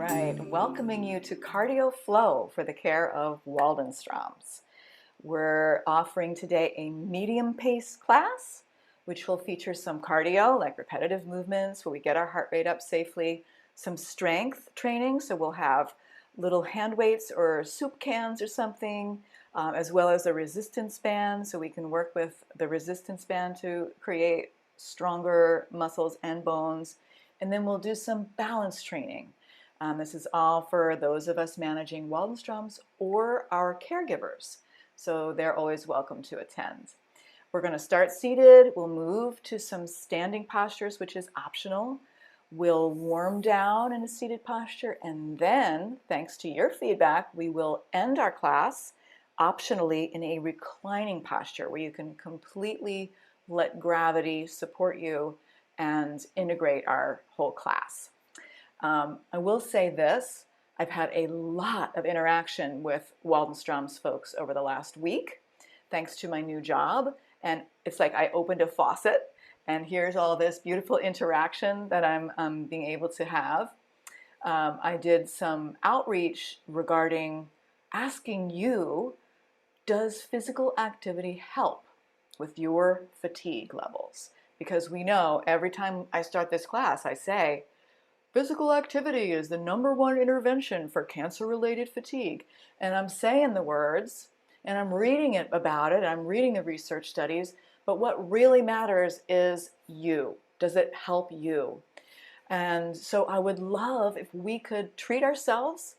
right, welcoming you to Cardio Flow for the care of Waldenstroms. We're offering today a medium pace class, which will feature some cardio, like repetitive movements where we get our heart rate up safely, some strength training, so we'll have little hand weights or soup cans or something, as well as a resistance band, so we can work with the resistance band to create stronger muscles and bones. And then we'll do some balance training. This is all for those of us managing Waldenstroms or our caregivers, so they're always welcome to attend. We're going to start seated. We'll move to some standing postures, which is optional. We'll warm down in a seated posture, and then, thanks to your feedback, we will end our class optionally in a reclining posture where you can completely let gravity support you and integrate our whole class. I will say this, I've had a lot of interaction with Waldenstroms folks over the last week, thanks to my new job, and it's like I opened a faucet, and here's all this beautiful interaction that I'm being able to have. I did some outreach regarding asking you, does physical activity help with your fatigue levels? Because we know every time I start this class, I say, physical activity is the #1 intervention for cancer-related fatigue. And I'm saying the words, and I'm reading about it, I'm reading the research studies, but what really matters is you. Does it help you? And so I would love if we could treat ourselves,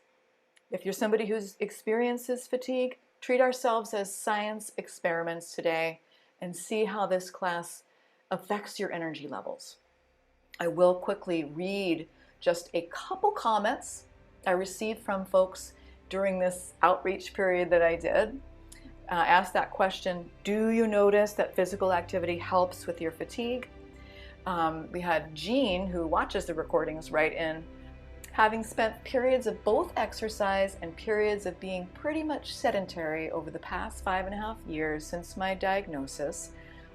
if you're somebody who experiences fatigue, treat ourselves as science experiments today and see how this class affects your energy levels. I will quickly read just a couple comments I received from folks during this outreach period that I did. Asked that question, do you notice that physical activity helps with your fatigue? We had Jean, who watches the recordings, write in, having spent periods of both exercise and periods of being pretty much sedentary over the past 5.5 years since my diagnosis,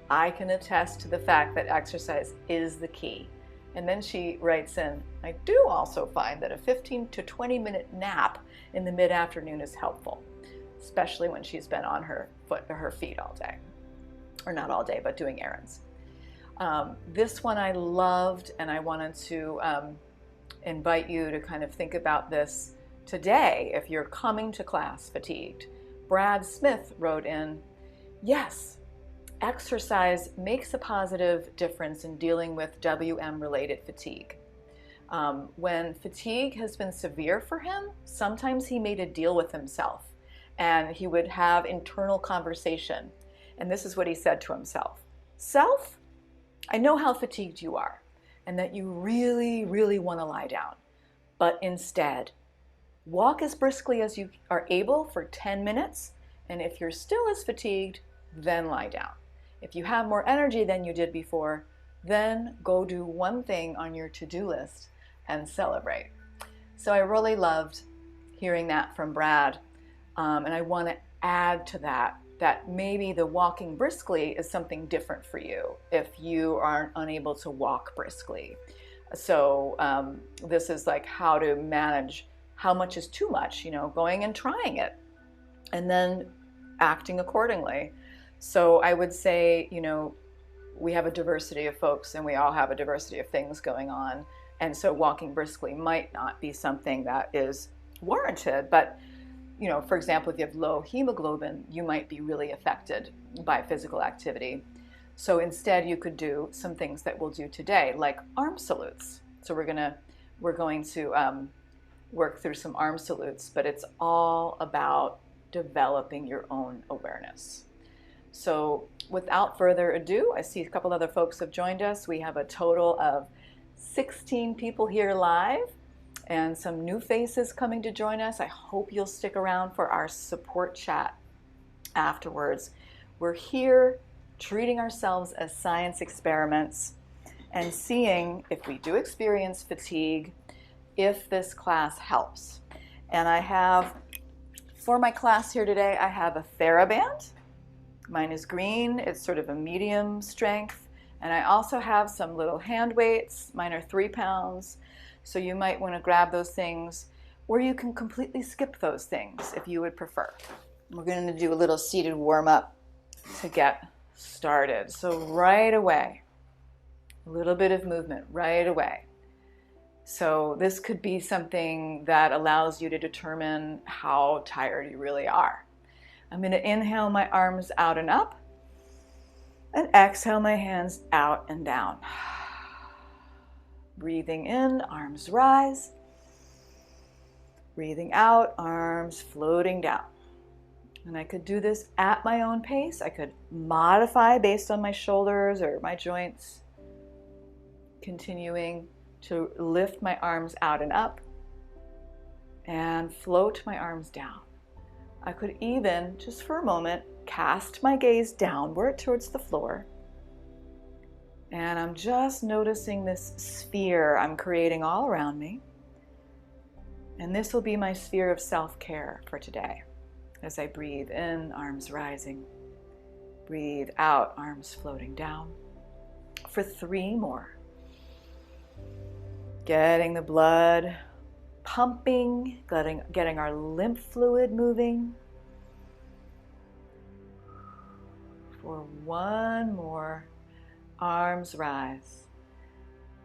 I can attest to the fact that exercise is the key. And then she writes in, I do also find that a 15 to 20 minute nap in the mid-afternoon is helpful, especially when she's been on her feet all day. Or not all day, but doing errands. This one I loved, and I wanted to invite you to kind of think about this today if you're coming to class fatigued. Brad Smith wrote in, yes, exercise makes a positive difference in dealing with WM-related fatigue. When fatigue has been severe for him, sometimes he made a deal with himself and he would have internal conversation. And this is what he said to himself. Self, I know how fatigued you are and that you really, really want to lie down. But instead, walk as briskly as you are able for 10 minutes. And if you're still as fatigued, then lie down. If you have more energy than you did before, then go do one thing on your to-do list and celebrate. So I really loved hearing that from Brad. And I want to add to that maybe the walking briskly is something different for you if you aren't unable to walk briskly. So this is like how to manage how much is too much, going and trying it and then acting accordingly. So I would say, we have a diversity of folks and we all have a diversity of things going on. And so walking briskly might not be something that is warranted. But, for example, if you have low hemoglobin, you might be really affected by physical activity. So instead, you could do some things that we'll do today, like arm salutes. So we're going to work through some arm salutes, but it's all about developing your own awareness. So without further ado, I see a couple other folks have joined us. We have a total of 16 people here live and some new faces coming to join us. I hope you'll stick around for our support chat afterwards. We're here treating ourselves as science experiments and seeing if we do experience fatigue, if this class helps. And I have, for my class here today, I have a Thera-band. Mine is green, it's sort of a medium strength. And I also have some little hand weights. Mine are 3 pounds. So you might want to grab those things, or you can completely skip those things if you would prefer. We're going to do a little seated warm-up to get started. So right away, a little bit of movement right away. So this could be something that allows you to determine how tired you really are. I'm going to inhale my arms out and up, and exhale my hands out and down. Breathing in, arms rise. Breathing out, arms floating down. And I could do this at my own pace. I could modify based on my shoulders or my joints. Continuing to lift my arms out and up and float my arms down. I could even, just for a moment, cast my gaze downward towards the floor. And I'm just noticing this sphere I'm creating all around me. And this will be my sphere of self-care for today. As I breathe in, arms rising. Breathe out, arms floating down. For 3 more. Getting the blood pumping, getting our lymph fluid moving. For 1 more, arms rise.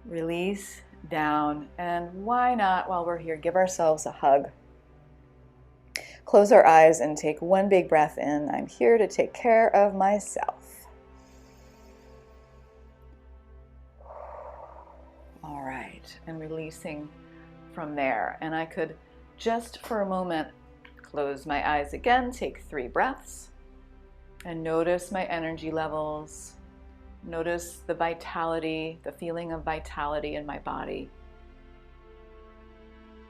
Release down, and why not, while we're here, give ourselves a hug. Close our eyes and take 1 big breath in. I'm here to take care of myself. All right, and releasing from there. And I could just for a moment close my eyes again, take 3 breaths, and notice my energy levels. Notice the vitality, the feeling of vitality in my body,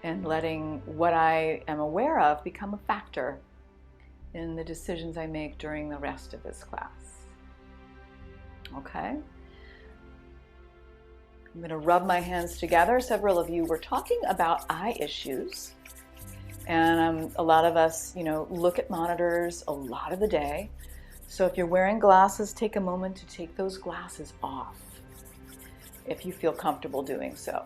and letting what I am aware of become a factor in the decisions I make during the rest of this class. Okay? I'm going to rub my hands together. Several of you were talking about eye issues, and a lot of us, look at monitors a lot of the day. So if you're wearing glasses, take a moment to take those glasses off if you feel comfortable doing so.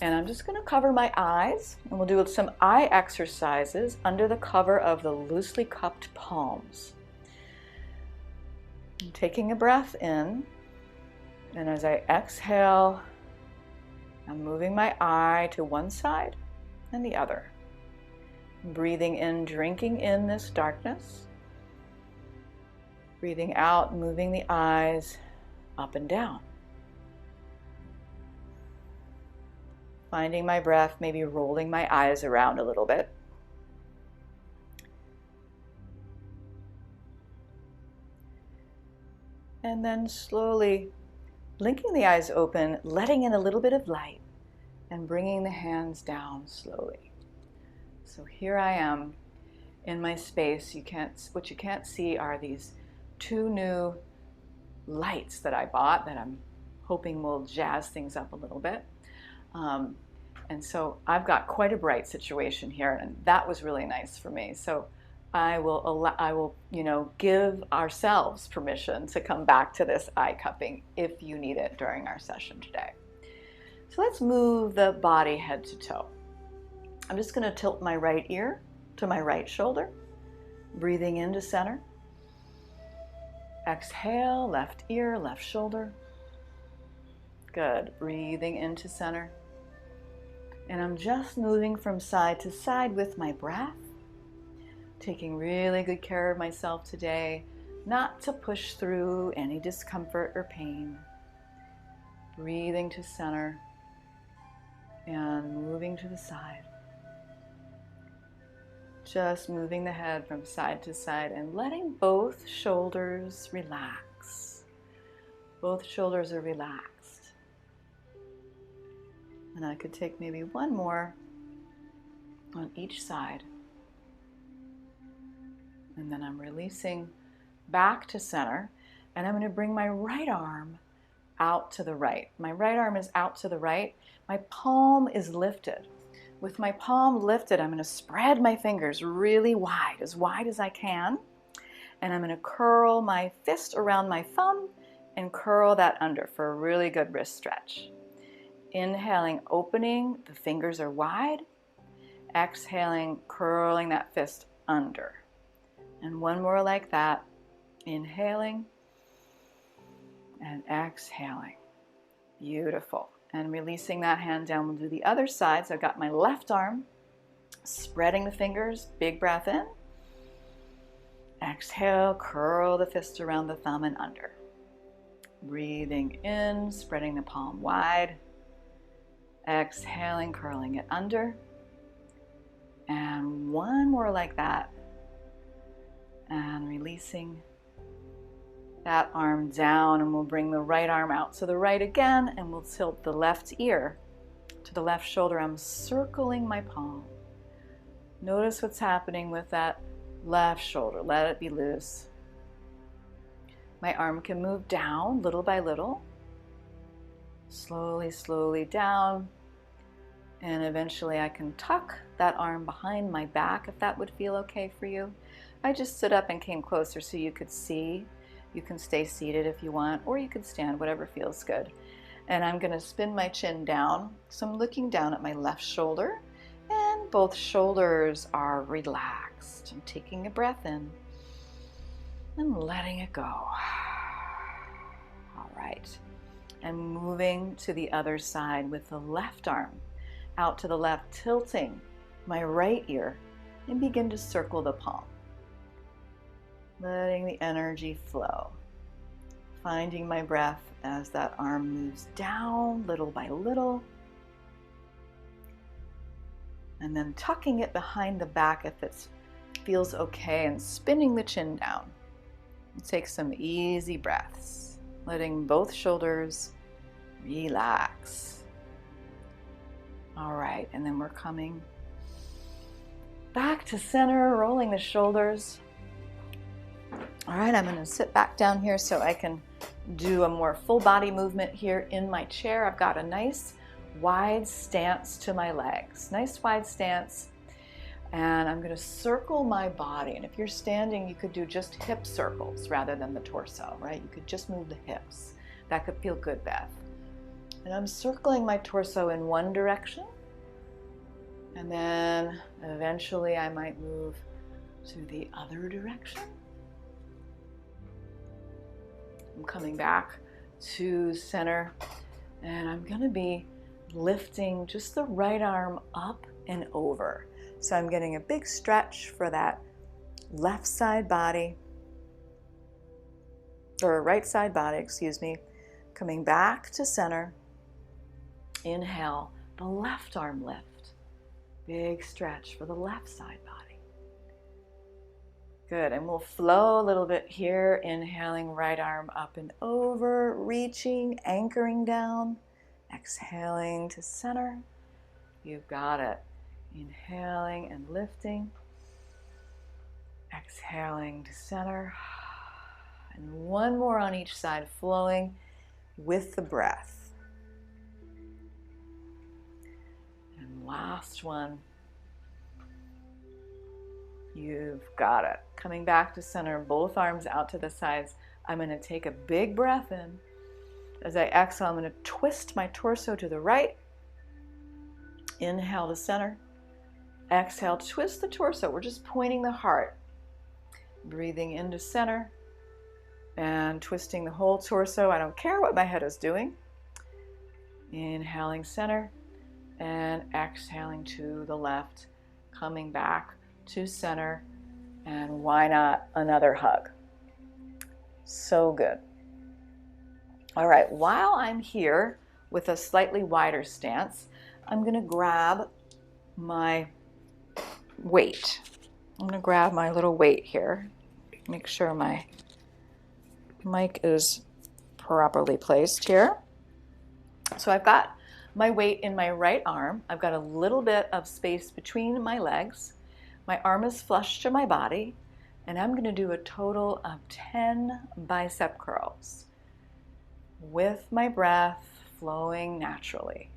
And I'm just going to cover my eyes, and we'll do some eye exercises under the cover of the loosely cupped palms. I'm taking a breath in, and as I exhale, I'm moving my eye to one side and the other. Breathing in, drinking in this darkness. Breathing out, moving the eyes up and down. Finding my breath, maybe rolling my eyes around a little bit. And then slowly blinking the eyes open, letting in a little bit of light, and bringing the hands down slowly. So here I am in my space. What you can't see are these 2 new lights that I bought that I'm hoping will jazz things up a little bit. And so I've got quite a bright situation here, and that was really nice for me. So I will give ourselves permission to come back to this eye cupping if you need it during our session today. So let's move the body head to toe. I'm just going to tilt my right ear to my right shoulder, breathing into center. Exhale, left ear, left shoulder. Good. Breathing into center. And I'm just moving from side to side with my breath, taking really good care of myself today, not to push through any discomfort or pain. Breathing to center and moving to the side. Just moving the head from side to side and letting both shoulders relax. Both shoulders are relaxed. And I could take maybe 1 more on each side. And then I'm releasing back to center. And I'm going to bring my right arm out to the right. My right arm is out to the right. My palm is lifted. With my palm lifted, I'm going to spread my fingers really wide as I can. And I'm going to curl my fist around my thumb and curl that under for a really good wrist stretch. Inhaling, opening, the fingers are wide. Exhaling, curling that fist under. And one more like that. Inhaling and exhaling. Beautiful. And releasing that hand down, we'll do the other side. So I've got my left arm, spreading the fingers, big breath in. Exhale, curl the fist around the thumb and under. Breathing in, spreading the palm wide. Exhaling, curling it under. And one more like that. And releasing that arm down, and we'll bring the right arm out to the right again, and we'll tilt the left ear to the left shoulder. I'm circling my palm. Notice what's happening with that left shoulder. Let it be loose. My arm can move down little by little. Slowly, slowly down. And eventually I can tuck that arm behind my back if that would feel okay for you. I just stood up and came closer so you could see. You can stay seated if you want, or you can stand, whatever feels good. And I'm going to spin my chin down. So I'm looking down at my left shoulder, and both shoulders are relaxed. I'm taking a breath in and letting it go. All right. And moving to the other side with the left arm out to the left, tilting my right ear, and begin to circle the palm. Letting the energy flow. Finding my breath as that arm moves down little by little. And then tucking it behind the back if it feels okay, and spinning the chin down. Take some easy breaths, letting both shoulders relax. All right, and then we're coming back to center, rolling the shoulders. All right, I'm going to sit back down here so I can do a more full body movement here in my chair. I've got a nice wide stance to my legs. Nice wide stance. And I'm going to circle my body. And if you're standing, you could do just hip circles rather than the torso, right? You could just move the hips. That could feel good, Beth. And I'm circling my torso in one direction. And then eventually I might move to the other direction. I'm coming back to center, and I'm going to be lifting just the right arm up and over. So I'm getting a big stretch for that left side body, or right side body, excuse me. Coming back to center. Inhale, the left arm lift. Big stretch for the left side body. Good, and we'll flow a little bit here, inhaling right arm up and over, reaching, anchoring down, exhaling to center. You've got it. Inhaling and lifting, exhaling to center, and one more on each side, flowing with the breath. And last one. You've got it. Coming back to center, both arms out to the sides. I'm going to take a big breath in. As I exhale, I'm going to twist my torso to the right. Inhale to center. Exhale, twist the torso. We're just pointing the heart. Breathing into center and twisting the whole torso. I don't care what my head is doing. Inhaling center and exhaling to the left. Coming back to center, and why not another hug? So good. All right, while I'm here with a slightly wider stance, I'm going to grab my weight. I'm going to grab my little weight here. Make sure my mic is properly placed here. So I've got my weight in my right arm. I've got a little bit of space between my legs. My arm is flush to my body, and I'm going to do a total of 10 bicep curls with my breath flowing naturally.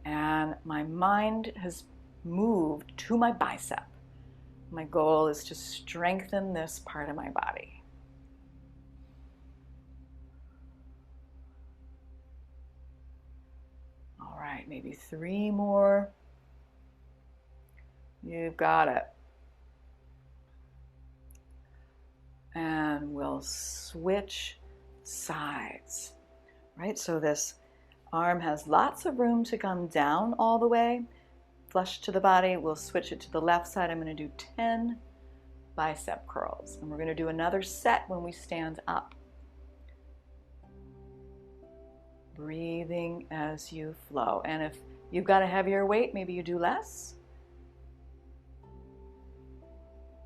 And my mind has moved to my bicep. My goal is to strengthen this part of my body. maybe 3 more. You've got it. And we'll switch sides, right? So this arm has lots of room to come down all the way, flush to the body. We'll switch it to the left side. I'm going to do 10 bicep curls. And we're going to do another set when we stand up. Breathing as you flow. And if you've got a heavier weight, maybe you do less.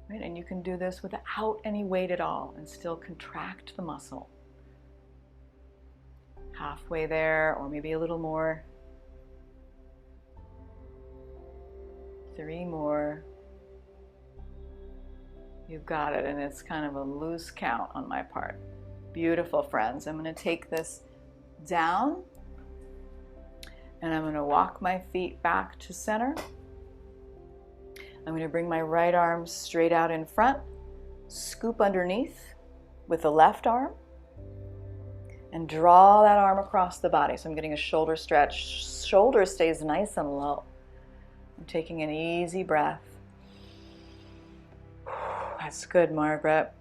Right? And you can do this without any weight at all and still contract the muscle. Halfway there, or maybe a little more. 3 more. You've got it, and it's kind of a loose count on my part. Beautiful, friends. I'm going to take this down, and I'm going to walk my feet back to center. I'm going to bring my right arm straight out in front, scoop underneath with the left arm, and draw that arm across the body. So I'm getting a shoulder stretch. Shoulder stays nice and low. I'm taking an easy breath. That's good, Margaret.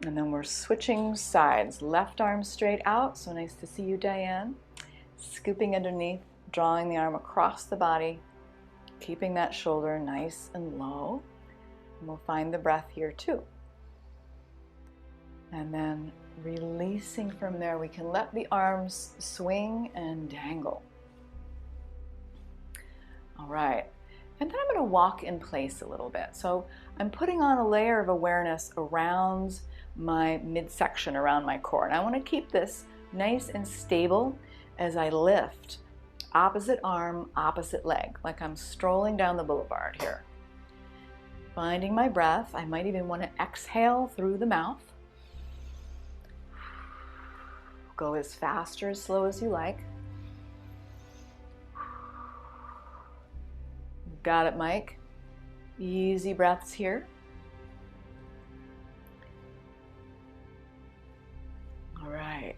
And then we're switching sides. Left arm straight out. So nice to see you, Diane. Scooping underneath, drawing the arm across the body, keeping that shoulder nice and low. And we'll find the breath here too. And then releasing from there, we can let the arms swing and dangle. All right. And then I'm going to walk in place a little bit. So I'm putting on a layer of awareness around my midsection, around my core. And I want to keep this nice and stable as I lift. Opposite arm, opposite leg, like I'm strolling down the boulevard here. Finding my breath. I might even want to exhale through the mouth. Go as fast or as slow as you like. Got it, Mike. Easy breaths here. All right.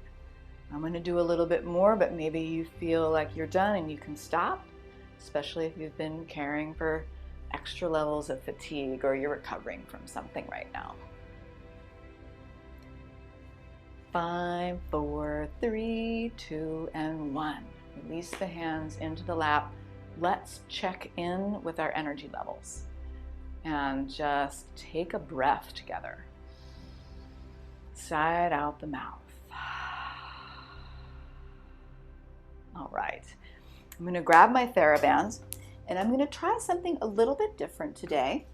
I'm going to do a little bit more, but maybe you feel like you're done and you can stop, especially if you've been caring for extra levels of fatigue or you're recovering from something right now. 5, 4, 3, 2, and 1. Release the hands into the lap. Let's check in with our energy levels and just take a breath together. Side out the mouth. All right. I'm going to grab my Thera-band and I'm going to try something a little bit different today.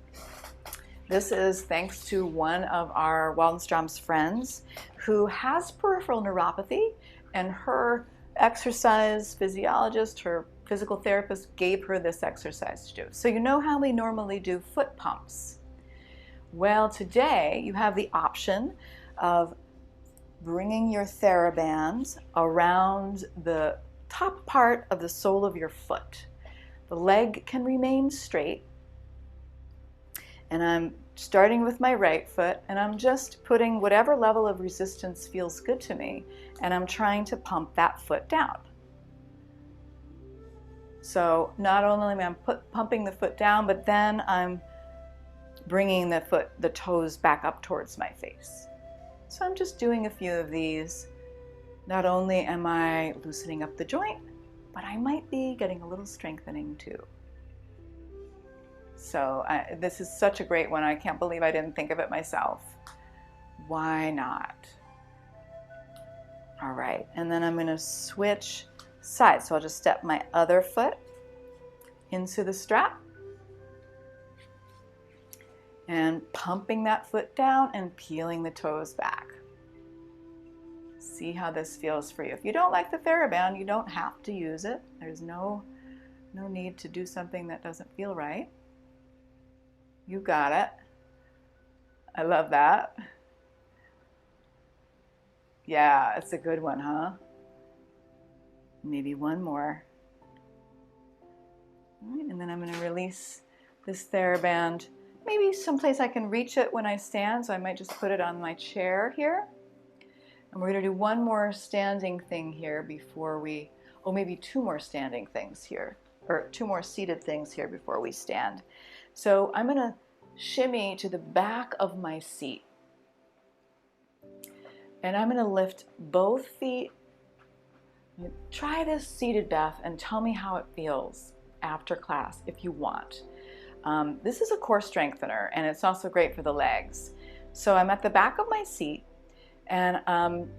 This is thanks to one of our Waldenstrom's friends who has peripheral neuropathy, and her exercise physiologist, her physical therapist, gave her this exercise to do. So you know how we normally do foot pumps? Well, today you have the option of bringing your Thera-band around the top part of the sole of your foot. The leg can remain straight. And I'm starting with my right foot, and I'm just putting whatever level of resistance feels good to me, and I'm trying to pump that foot down. So not only am I pumping the foot down, but then I'm bringing the toes back up towards my face. So I'm just doing a few of these. Not only am I loosening up the joint, but I might be getting a little strengthening too. So this is such a great one. I can't believe I didn't think of it myself. Why not? All right, and then I'm going to switch sides. So I'll just step my other foot into the strap and pumping that foot down and peeling the toes back. See how this feels for you. If you don't like the Thera-band, you don't have to use it. There's no need to do something that doesn't feel right. You got it. I love that. Yeah, it's a good one, huh? Maybe one more. All right, and then I'm going to release this Thera-band. Maybe someplace I can reach it when I stand, so I might just put it on my chair here. And we're going to do one more standing thing here before we Oh, maybe 2 more standing things here, or 2 more seated things here before we stand. So I'm going to shimmy to the back of my seat. And I'm going to lift both feet. Try this seated, Beth, and tell me how it feels after class if you want. This is a core strengthener, and it's also great for the legs. So I'm at the back of my seat, and I'm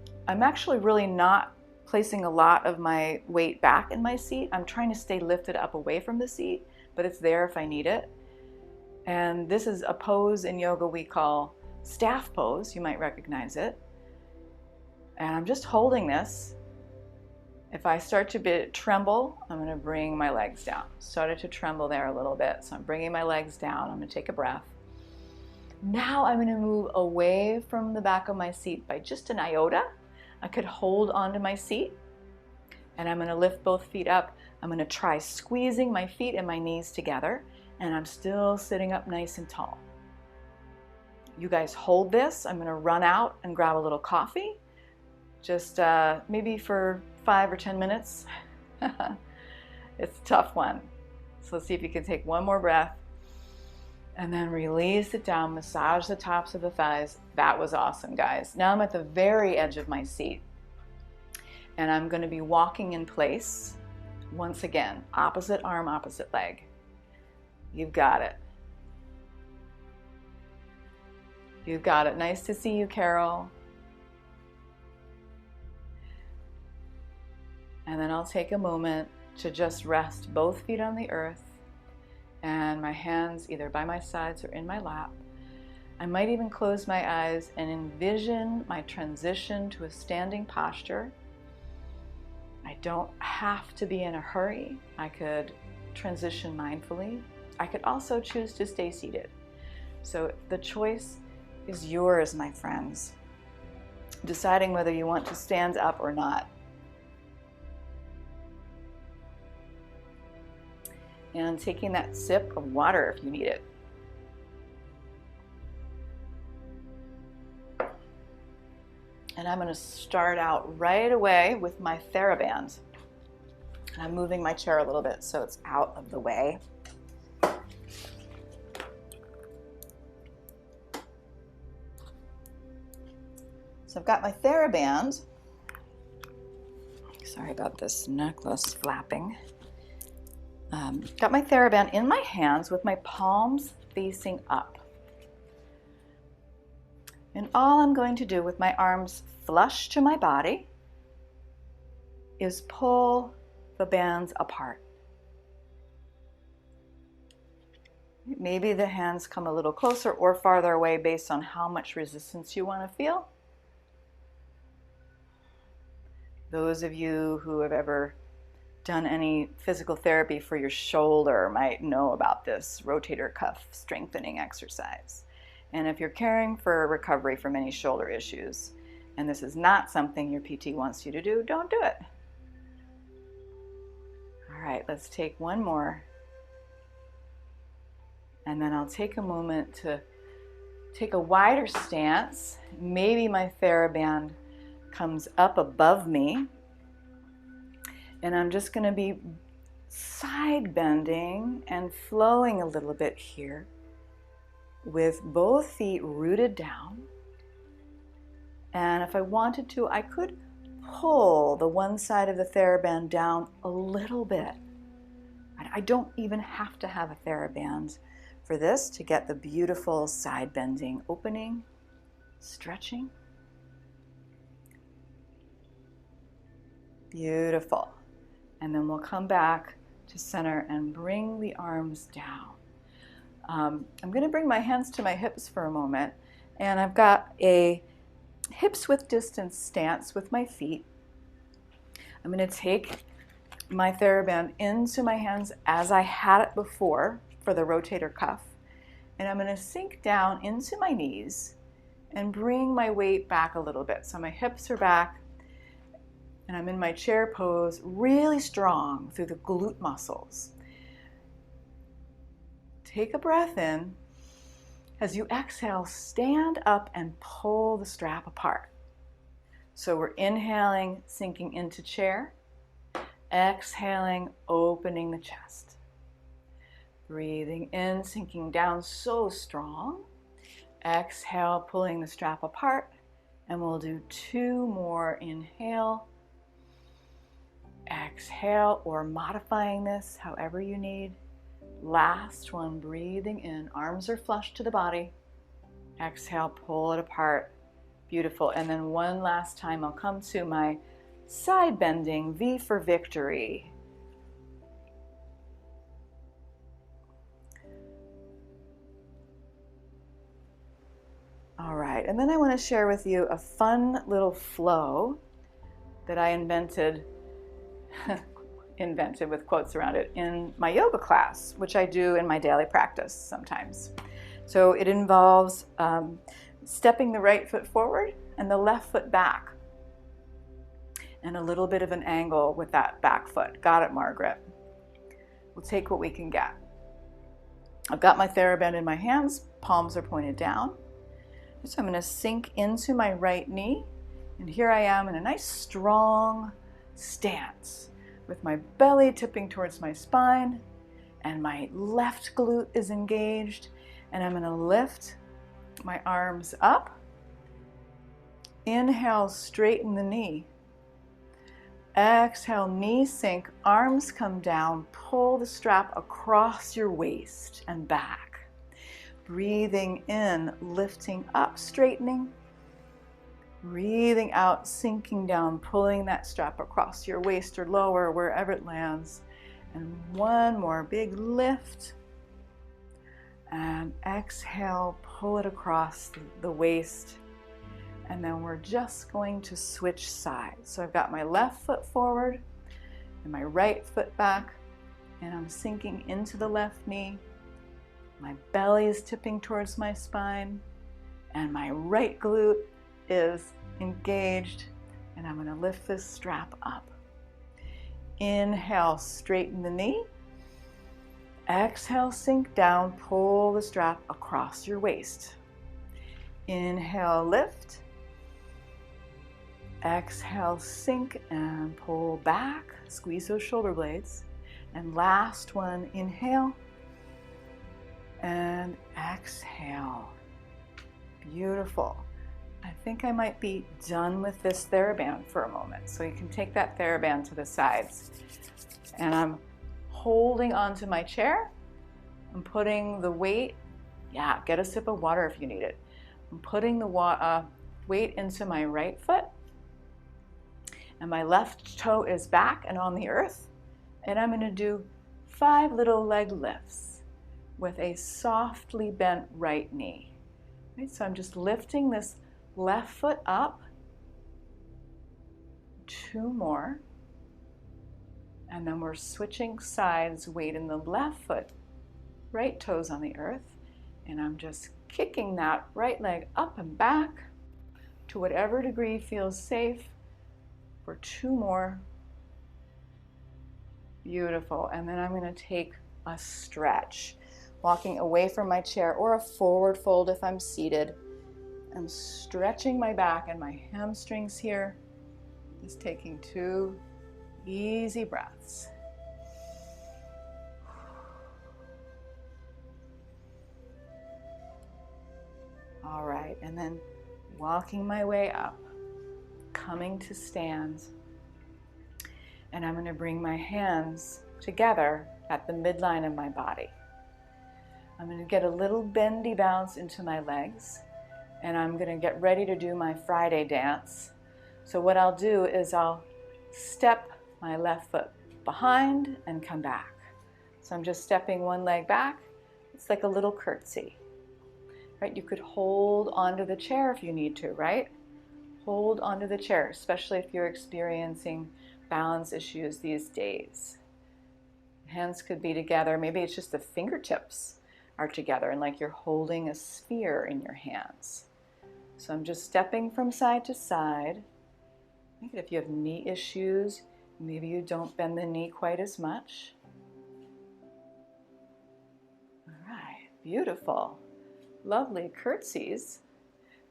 actually really not placing a lot of my weight back in my seat. I'm trying to stay lifted up away from the seat, but it's there if I need it. And this is a pose in yoga we call staff pose. You might recognize it. And I'm just holding this. If I start to tremble, I'm going to bring my legs down. Started to tremble there a little bit, so I'm bringing my legs down. I'm going to take a breath. Now I'm going to move away from the back of my seat by just an iota. I could hold onto my seat, and I'm going to lift both feet up. I'm going to try squeezing my feet and my knees together, and I'm still sitting up nice and tall. You guys hold this. I'm going to run out and grab a little coffee, just maybe for 5 or 10 minutes. It's a tough one. So let's see if you can take one more breath and then release it down, massage the tops of the thighs. That was awesome, guys. Now I'm at the very edge of my seat, and I'm going to be walking in place. Once again, opposite arm, opposite leg. You've got it. You've got it. Nice to see you, Carol. And then I'll take a moment to just rest both feet on the earth and my hands either by my sides or in my lap. I might even close my eyes and envision my transition to a standing posture. I don't have to be in a hurry. I could transition mindfully. I could also choose to stay seated. So the choice is yours, my friends. Deciding whether you want to stand up or not. And taking that sip of water if you need it. And I'm going to start out right away with my Thera-band. And I'm moving my chair a little bit so it's out of the way. So I've got my Thera-band. Sorry about this necklace flapping. Got my Thera-band in my hands with my palms facing up. And all I'm going to do with my arms flush to my body is pull the bands apart. Maybe the hands come a little closer or farther away based on how much resistance you want to feel. Those of you who have ever done any physical therapy for your shoulder might know about this rotator cuff strengthening exercise. And if you're caring for recovery from any shoulder issues, and this is not something your PT wants you to do, don't do it. All right, let's take one more. And then I'll take a moment to take a wider stance. Maybe my Thera-band comes up above me. And I'm just going to be side bending and flowing a little bit here with both feet rooted down. And if I wanted to, I could pull the one side of the Thera-band down a little bit. I don't even have to have a Thera-band for this to get the beautiful side bending, opening, stretching. Beautiful. And then we'll come back to center and bring the arms down. I'm going to bring my hands to my hips for a moment. And I've got a hips width distance stance with my feet. I'm going to take my Thera-band into my hands as I had it before for the rotator cuff. And I'm going to sink down into my knees and bring my weight back a little bit. So my hips are back. And I'm in my chair pose, really strong through the glute muscles. Take a breath in. As you exhale, stand up and pull the strap apart. So we're inhaling, sinking into chair. Exhaling, opening the chest. Breathing in, sinking down so strong. Exhale, pulling the strap apart. And we'll do 2 more. Inhale. Exhale, or modifying this however you need. Last one, breathing in. Arms are flush to the body. Exhale, pull it apart. Beautiful. And then one last time, I'll come to my side bending V for victory. All right, and then I want to share with you a fun little flow that I invented with quotes around it, in my yoga class, which I do in my daily practice sometimes. So it involves stepping the right foot forward and the left foot back, and a little bit of an angle with that back foot. Got it, Margaret? We'll take what we can get. I've got my Thera-band in my hands, palms are pointed down. So I'm going to sink into my right knee, and here I am in a nice strong stance with my belly tipping towards my spine, and my left glute is engaged, and I'm going to lift my arms up. Inhale, straighten the knee. Exhale, knee sink, arms come down, pull the strap across your waist and back. Breathing in, lifting up, straightening. Breathing out, sinking down, pulling that strap across your waist or lower, wherever it lands. And one more big lift. And exhale, pull it across the waist. And then we're just going to switch sides. So I've got my left foot forward and my right foot back, and I'm sinking into the left knee. My belly is tipping towards my spine, and my right glute is engaged, and I'm going to lift this strap up. Inhale, straighten the knee. Exhale, sink down, pull the strap across your waist. Inhale, lift. Exhale, sink and pull back. Squeeze those shoulder blades. And last one, inhale. And exhale. Beautiful. I think I might be done with this Thera-band for a moment. So you can take that Thera-band to the sides. And I'm holding onto my chair. I'm putting the weight, get a sip of water if you need it. I'm putting the weight into my right foot. And my left toe is back and on the earth. And I'm going to do 5 little leg lifts with a softly bent right knee. Right, so I'm just lifting this left foot up. 2 more. And then we're switching sides, weight in the left foot, right toes on the earth. And I'm just kicking that right leg up and back to whatever degree feels safe for 2 more. Beautiful. And then I'm going to take a stretch, walking away from my chair, or a forward fold if I'm seated. I'm stretching my back and my hamstrings here. Just taking 2 easy breaths. All right, and then walking my way up, coming to stand. And I'm going to bring my hands together at the midline of my body. I'm going to get a little bendy bounce into my legs, and I'm going to get ready to do my Friday dance. So what I'll do is I'll step my left foot behind and come back. So I'm just stepping one leg back. It's like a little curtsy. Right? You could hold onto the chair if you need to, right? Hold onto the chair, especially if you're experiencing balance issues these days. Hands could be together. Maybe it's just the fingertips are together and like you're holding a sphere in your hands. So I'm just stepping from side to side. I think if you have knee issues, maybe you don't bend the knee quite as much. All right, beautiful. Lovely curtsies.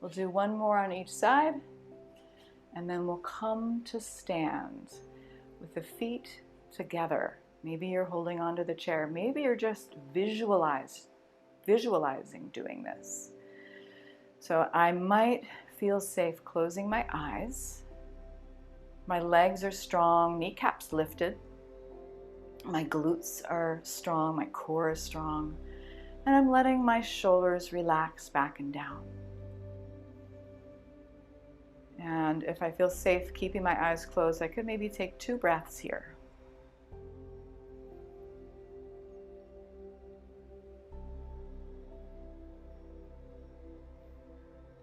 We'll do 1 more on each side, and then we'll come to stand with the feet together. Maybe you're holding onto the chair. Maybe you're just visualizing doing this. So I might feel safe closing my eyes. My legs are strong, kneecaps lifted. My glutes are strong, my core is strong. And I'm letting my shoulders relax back and down. And if I feel safe keeping my eyes closed, I could maybe take 2 breaths here.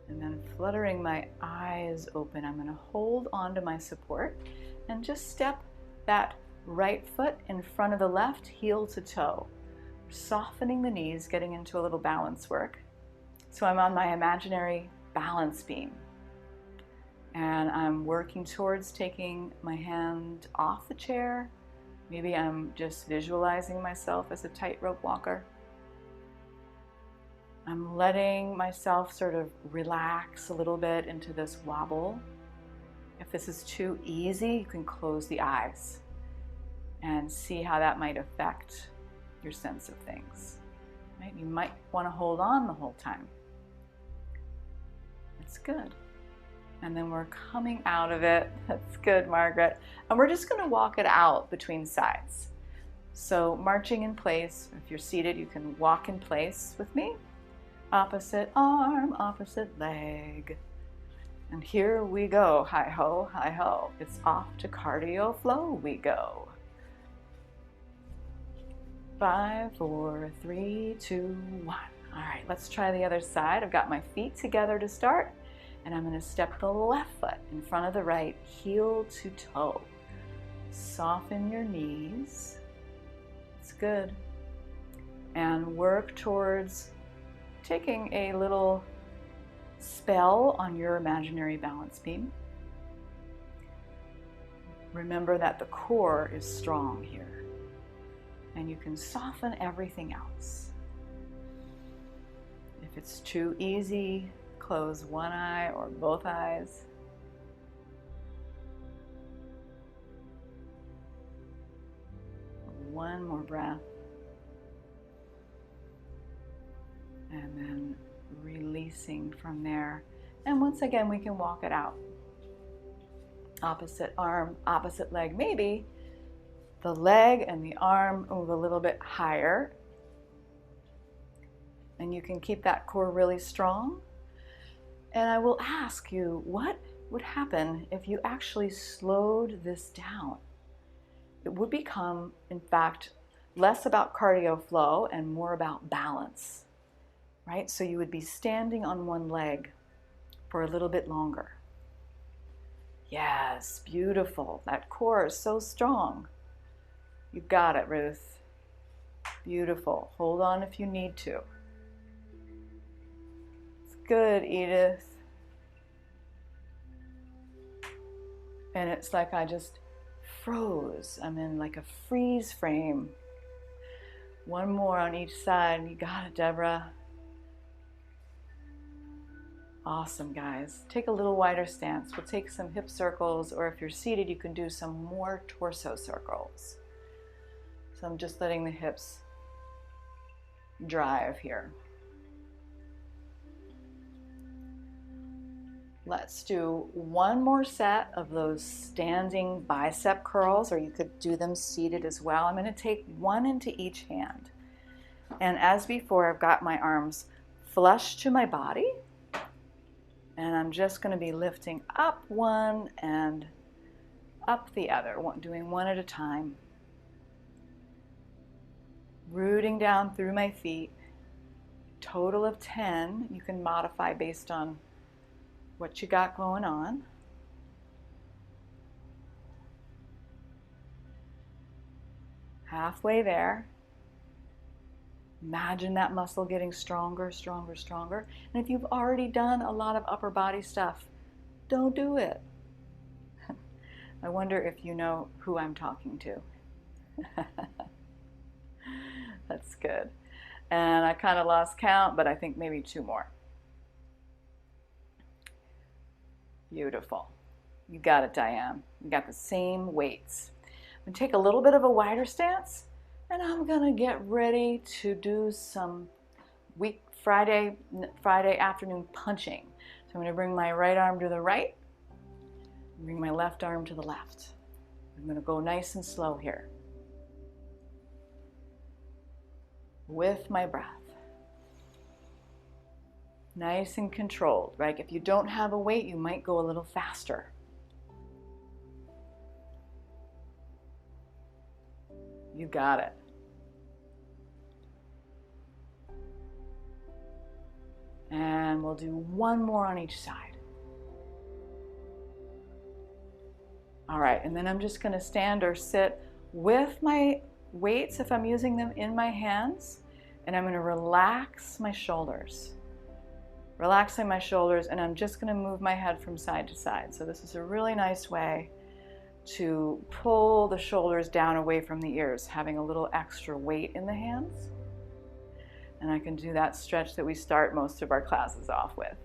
And then fluttering my eyes open, I'm going to hold onto my support and just step that right foot in front of the left, heel to toe. Softening the knees, getting into a little balance work. So I'm on my imaginary balance beam. And I'm working towards taking my hand off the chair. Maybe I'm just visualizing myself as a tightrope walker. I'm letting myself sort of relax a little bit into this wobble. If this is too easy, you can close the eyes and see how that might affect your sense of things. Right? You might want to hold on the whole time. That's good. And then we're coming out of it. That's good, Margaret. And we're just going to walk it out between sides. So marching in place. If you're seated, you can walk in place with me. Opposite arm, opposite leg. And here we go. Hi ho, hi ho. It's off to cardio flow we go. 5, 4, 3, 2, 1. All right, let's try the other side. I've got my feet together to start, and I'm going to step the left foot in front of the right, heel to toe. Soften your knees. It's good. And work towards taking a little spell on your imaginary balance beam. Remember that the core is strong here, and you can soften everything else. If it's too easy, close one eye or both eyes. One more breath. And then releasing from there. And once again, we can walk it out. Opposite arm, opposite leg. Maybe the leg and the arm move a little bit higher. And you can keep that core really strong. And I will ask you, what would happen if you actually slowed this down? It would become, in fact, less about cardio flow and more about balance. Right? So you would be standing on one leg for a little bit longer. Yes, beautiful. That core is so strong. You've got it, Ruth. Beautiful. Hold on if you need to. It's good, Edith. And it's like I just froze. I'm in like a freeze frame. One more on each side. You got it, Deborah. Awesome, guys. Take a little wider stance. We'll take some hip circles, or if you're seated, you can do some more torso circles. So I'm just letting the hips drive here. Let's do one more set of those standing bicep curls, or you could do them seated as well. I'm going to take one into each hand. And as before, I've got my arms flush to my body. And I'm just going to be lifting up one and up the other, doing one at a time. Rooting down through my feet. Total of 10. You can modify based on what you got going on. Halfway there. Imagine that muscle getting stronger, stronger, stronger. And if you've already done a lot of upper body stuff, don't do it. I wonder if you know who I'm talking to. That's good. And I kind of lost count, but I think maybe 2 more. Beautiful. You got it, Diane. You got the same weights. And take a little bit of a wider stance, and I'm gonna get ready to do some Friday afternoon punching. So I'm gonna bring my right arm to the right, bring my left arm to the left. I'm gonna go nice and slow here with my breath. Nice and controlled, right? If you don't have a weight, you might go a little faster. You got it. And we'll do one more on each side. All right, and then I'm just gonna stand or sit with my weights, if I'm using them, in my hands, and I'm gonna relax my shoulders. Relaxing my shoulders, and I'm just gonna move my head from side to side. So this is a really nice way to pull the shoulders down away from the ears, having a little extra weight in the hands. And I can do that stretch that we start most of our classes off with.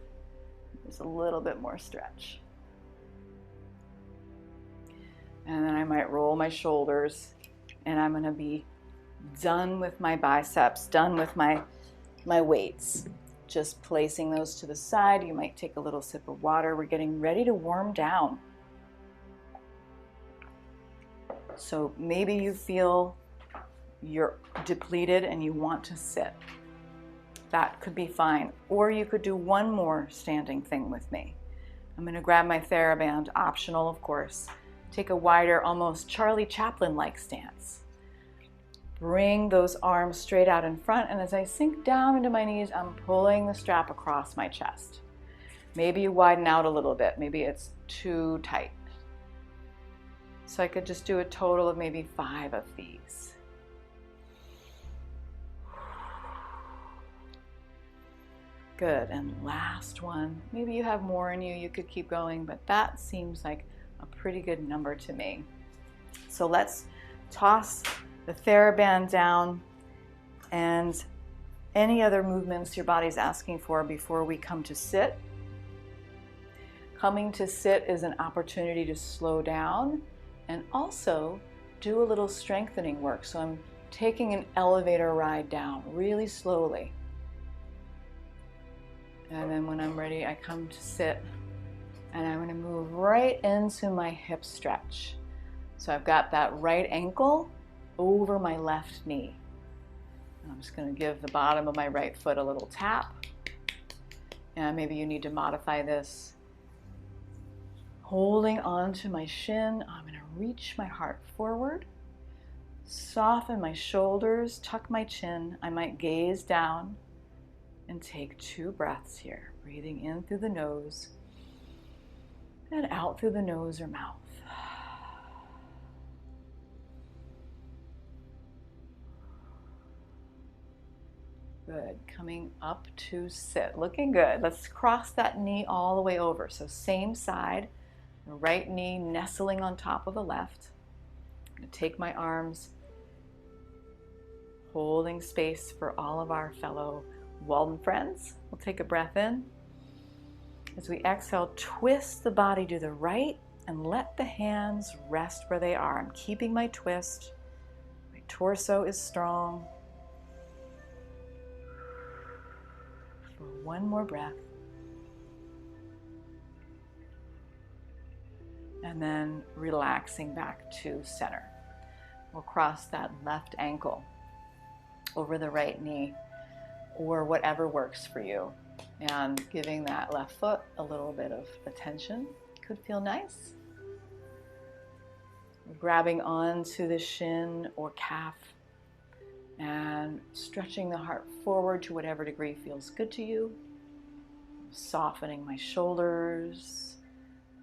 Just a little bit more stretch. And then I might roll my shoulders, and I'm gonna be done with my biceps, done with my weights. Just placing those to the side. You might take a little sip of water. We're getting ready to warm down. So maybe you feel you're depleted and you want to sit. That could be fine. Or you could do one more standing thing with me. I'm going to grab my Thera-band, optional of course. Take a wider, almost Charlie Chaplin-like stance. Bring those arms straight out in front, and as I sink down into my knees, I'm pulling the strap across my chest. Maybe you widen out a little bit. Maybe it's too tight. So I could just do a total of maybe 5 of these. Good, and last one. Maybe you have more in you, you could keep going, but that seems like a pretty good number to me. So let's toss the Thera-band down, and any other movements your body's asking for before we come to sit. Coming to sit is an opportunity to slow down and also do a little strengthening work. So I'm taking an elevator ride down really slowly. And then when I'm ready, I come to sit, and I'm going to move right into my hip stretch. So I've got that right ankle over my left knee. I'm just going to give the bottom of my right foot a little tap. And maybe you need to modify this. Holding onto my shin, I'm going to reach my heart forward, soften my shoulders, tuck my chin. I might gaze down and take 2 breaths here, breathing in through the nose and out through the nose or mouth. Good. Coming up to sit. Looking good. Let's cross that knee all the way over. So same side, the right knee nestling on top of the left. I'm going to take my arms, holding space for all of our fellow Walden friends. We'll take a breath in. As we exhale, twist the body to the right and let the hands rest where they are. I'm keeping my twist. My torso is strong. For one more breath. And then relaxing back to center. We'll cross that left ankle over the right knee, or whatever works for you. And giving that left foot a little bit of attention could feel nice. Grabbing onto the shin or calf and stretching the heart forward to whatever degree feels good to you. Softening my shoulders.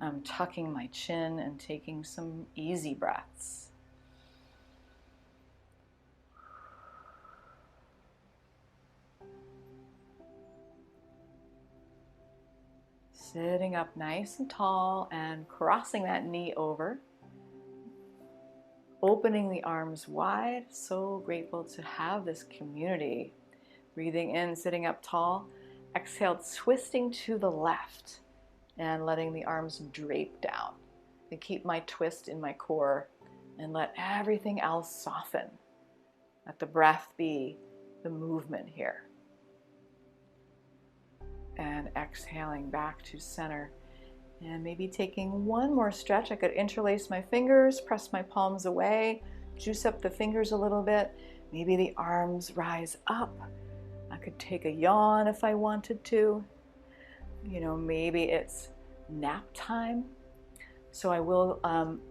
I'm tucking my chin and taking some easy breaths. Sitting up nice and tall and crossing that knee over. Opening the arms wide. So grateful to have this community. Breathing in, sitting up tall. Exhale, twisting to the left and letting the arms drape down. To keep my twist in my core and let everything else soften. Let the breath be the movement here. And exhaling back to center. And maybe taking one more stretch. I could interlace my fingers, press my palms away, juice up the fingers a little bit. Maybe the arms rise up. I could take a yawn if I wanted to. You know, maybe it's nap time. So I will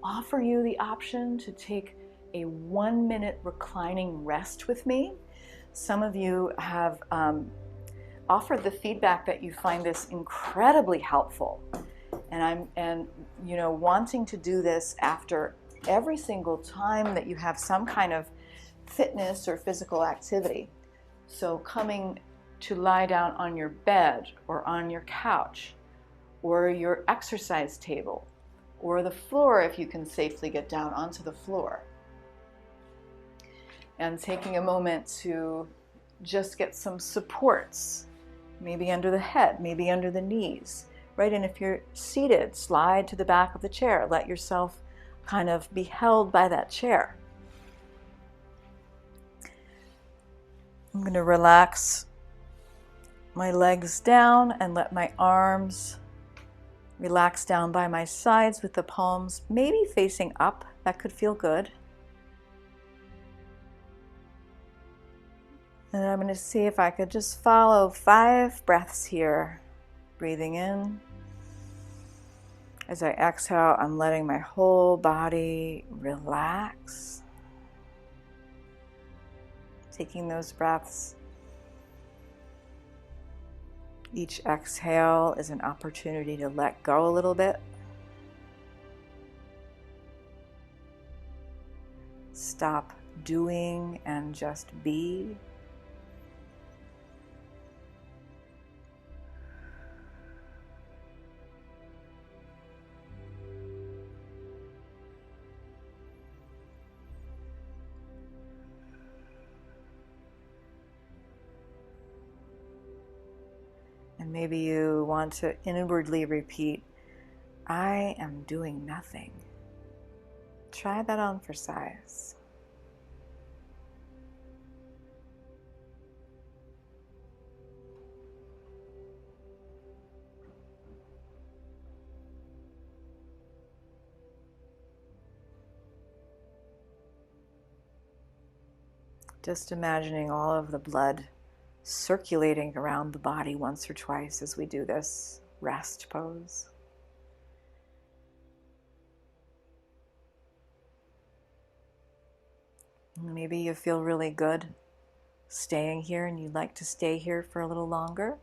offer you the option to take a 1-minute reclining rest with me. Some of you have offered the feedback that you find this incredibly helpful. And you know, wanting to do this after every single time that you have some kind of fitness or physical activity. So coming to lie down on your bed or on your couch or your exercise table or the floor if you can safely get down onto the floor. And taking a moment to just get some supports, maybe under the head, maybe under the knees, right? And if you're seated, slide to the back of the chair. Let yourself kind of be held by that chair. I'm going to relax my legs down and let my arms relax down by my sides with the palms maybe facing up. That could feel good. And I'm going to see if I could just follow 5 breaths here. Breathing in. As I exhale, I'm letting my whole body relax. Taking those breaths. Each exhale is an opportunity to let go a little bit. Stop doing and just be. And maybe you want to inwardly repeat, I am doing nothing. Try that on for size. Just imagining all of the blood circulating around the body once or twice as we do this rest pose. Maybe you feel really good staying here and you'd like to stay here for a little longer.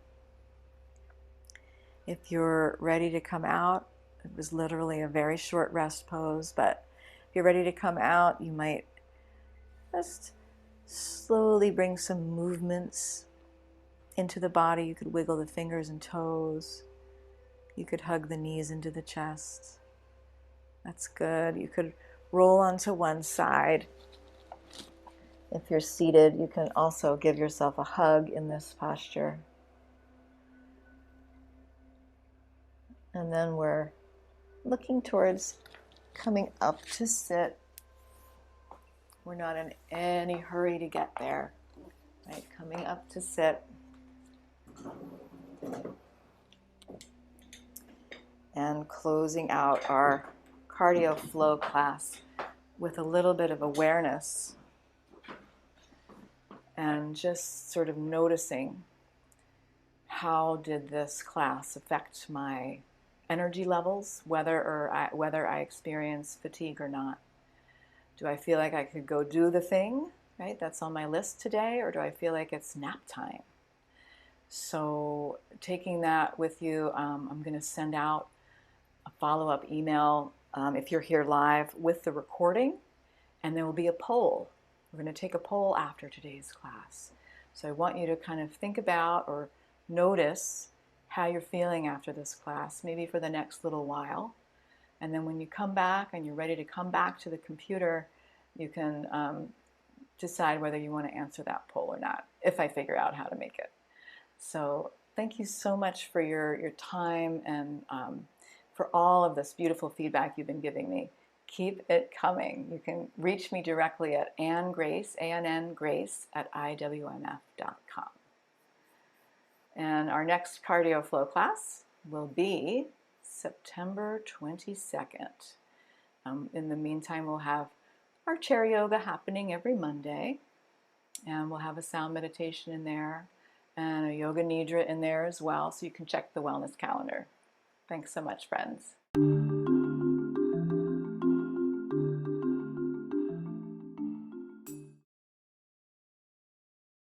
If you're ready to come out, it was literally a very short rest pose, but if you're ready to come out, you might just slowly bring some movements into the body. You could wiggle the fingers and toes. You could hug the knees into the chest. That's good. You could roll onto one side. If you're seated, you can also give yourself a hug in this posture. And then we're looking towards coming up to sit. We're not in any hurry to get there. Right, coming up to sit. And closing out our cardio flow class with a little bit of awareness and just sort of noticing, how did this class affect my energy levels, whether I experience fatigue or not? Do I feel like I could go do the thing, right, that's on my list today, or do I feel like it's nap time? So taking that with you, I'm going to send out a follow-up email if you're here live with the recording, and there will be a poll. We're going to take a poll after today's class. So I want you to kind of think about or notice how you're feeling after this class, maybe for the next little while. And then when you come back and you're ready to come back to the computer, you can decide whether you want to answer that poll or not, if I figure out how to make it. So thank you so much for your time and for all of this beautiful feedback you've been giving me. Keep it coming. You can reach me directly at Ann Grace, A-N-N Grace, at iwmf.com. And our next cardio flow class will be September 22nd. In the meantime, we'll have our chair yoga happening every Monday, and we'll have a sound meditation in there and a yoga nidra in there as well, so you can check the wellness calendar. Thanks so much, friends.